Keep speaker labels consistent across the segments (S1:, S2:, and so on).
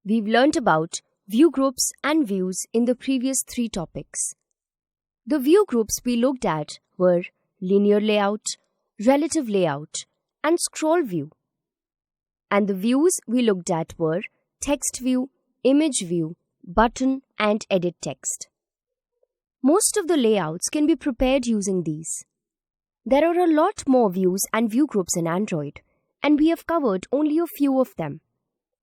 S1: We've learnt about view groups and views in the previous 3 topics. The view groups we looked at were linear layout, relative layout, and scroll view. And the views we looked at were text view, image view, button, and edit text. Most of the layouts can be prepared using these. There are a lot more views and view groups in Android, and we have covered only a few of them.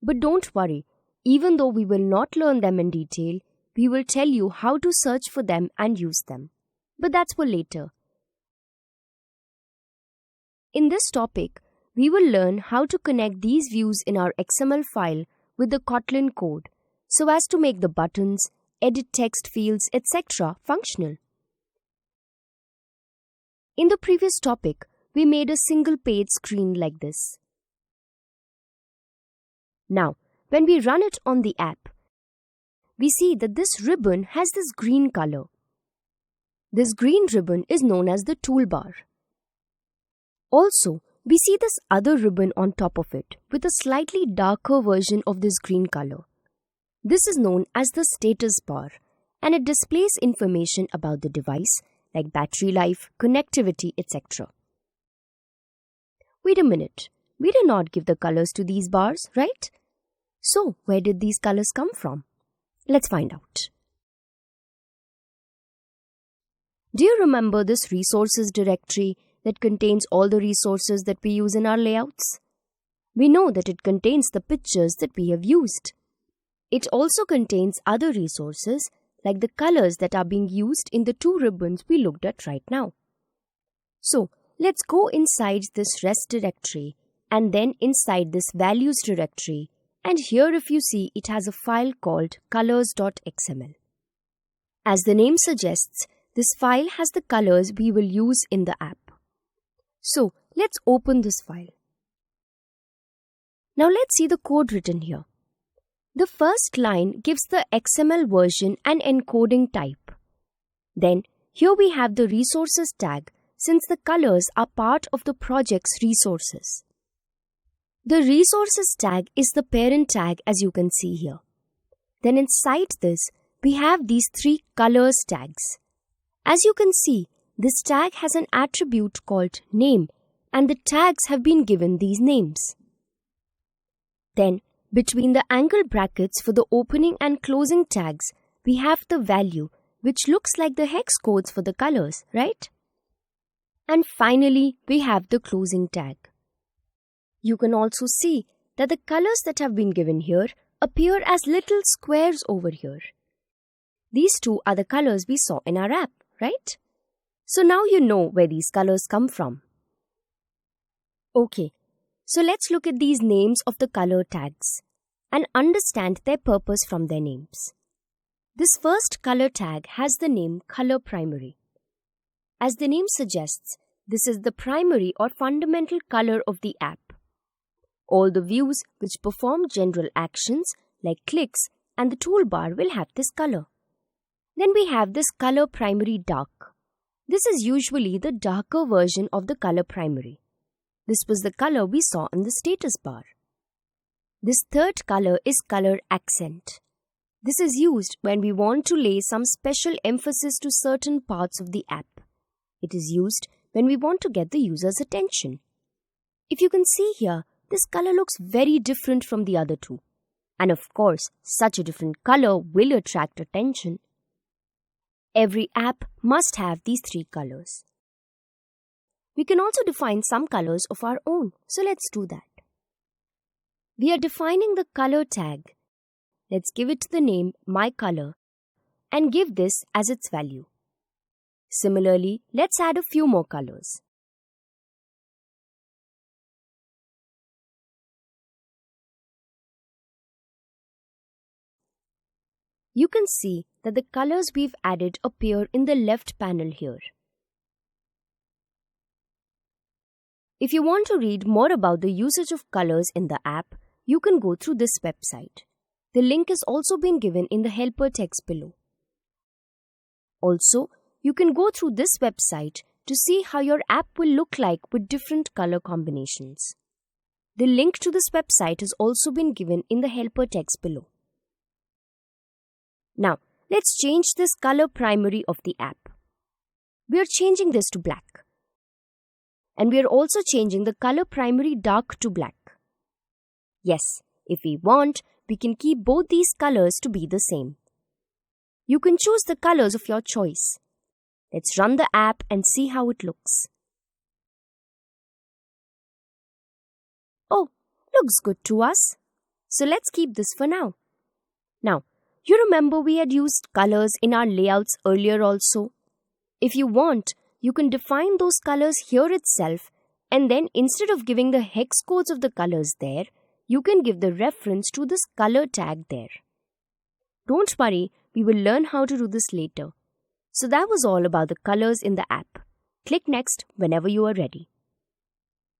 S1: But don't worry, even though we will not learn them in detail, we will tell you how to search for them and use them. But that's for later. In this topic, we will learn how to connect these views in our XML file with the Kotlin code so as to make the buttons, edit text fields, etc. functional. In the previous topic, we made a single page screen like this. Now, when we run it on the app, we see that this ribbon has this green color. This green ribbon is known as the toolbar. Also, we see this other ribbon on top of it with a slightly darker version of this green color. This is known as the status bar, and it displays information about the device like battery life, connectivity, etc. Wait a minute, we did not give the colors to these bars, right? So, where did these colors come from? Let's find out. Do you remember this resources directory that contains all the resources that we use in our layouts? We know that it contains the pictures that we have used. It also contains other resources like the colors that are being used in the 2 ribbons we looked at right now. So, let's go inside this rest directory and then inside this values directory, and here if you see it has a file called colors.xml. As the name suggests, this file has the colors we will use in the app. So, let's open this file. Now let's see the code written here. The first line gives the XML version and encoding type. Then, here we have the resources tag since the colors are part of the project's resources. The resources tag is the parent tag as you can see here. Then inside this, we have these 3 colors tags. As you can see, this tag has an attribute called name, and the tags have been given these names. Then, between the angle brackets for the opening and closing tags, we have the value, which looks like the hex codes for the colors, right? And finally, we have the closing tag. You can also see that the colors that have been given here appear as little squares over here. These 2 are the colors we saw in our app, right? So now you know where these colors come from. Okay, so let's look at these names of the color tags and understand their purpose from their names. This first color tag has the name color primary. As the name suggests, this is the primary or fundamental color of the app. All the views which perform general actions like clicks and the toolbar will have this color. Then we have this color primary dark. This is usually the darker version of the color primary. This was the color we saw in the status bar. This third color is color accent. This is used when we want to lay some special emphasis to certain parts of the app. It is used when we want to get the user's attention. If you can see here, this color looks very different from the other 2. And of course, such a different color will attract attention. Every app must have these 3 colors. We can also define some colors of our own, so let's do that. We are defining the color tag. Let's give it the name myColor and give this as its value. Similarly, let's add a few more colors. You can see that the colors we've added appear in the left panel here. If you want to read more about the usage of colors in the app, you can go through this website. The link is also been given in the helper text below. Also, you can go through this website to see how your app will look like with different color combinations. The link to this website has also been given in the helper text below. Now, let's change this color primary of the app. We are changing this to black. And we are also changing the color primary dark to black. Yes, if we want, we can keep both these colors to be the same. You can choose the colors of your choice. Let's run the app and see how it looks. Oh, looks good to us. So let's keep this for now. Now, you remember we had used colors in our layouts earlier also. If you want, you can define those colors here itself, and then instead of giving the hex codes of the colors there, you can give the reference to this color tag there. Don't worry, we will learn how to do this later. So that was all about the colors in the app. Click next whenever you are ready.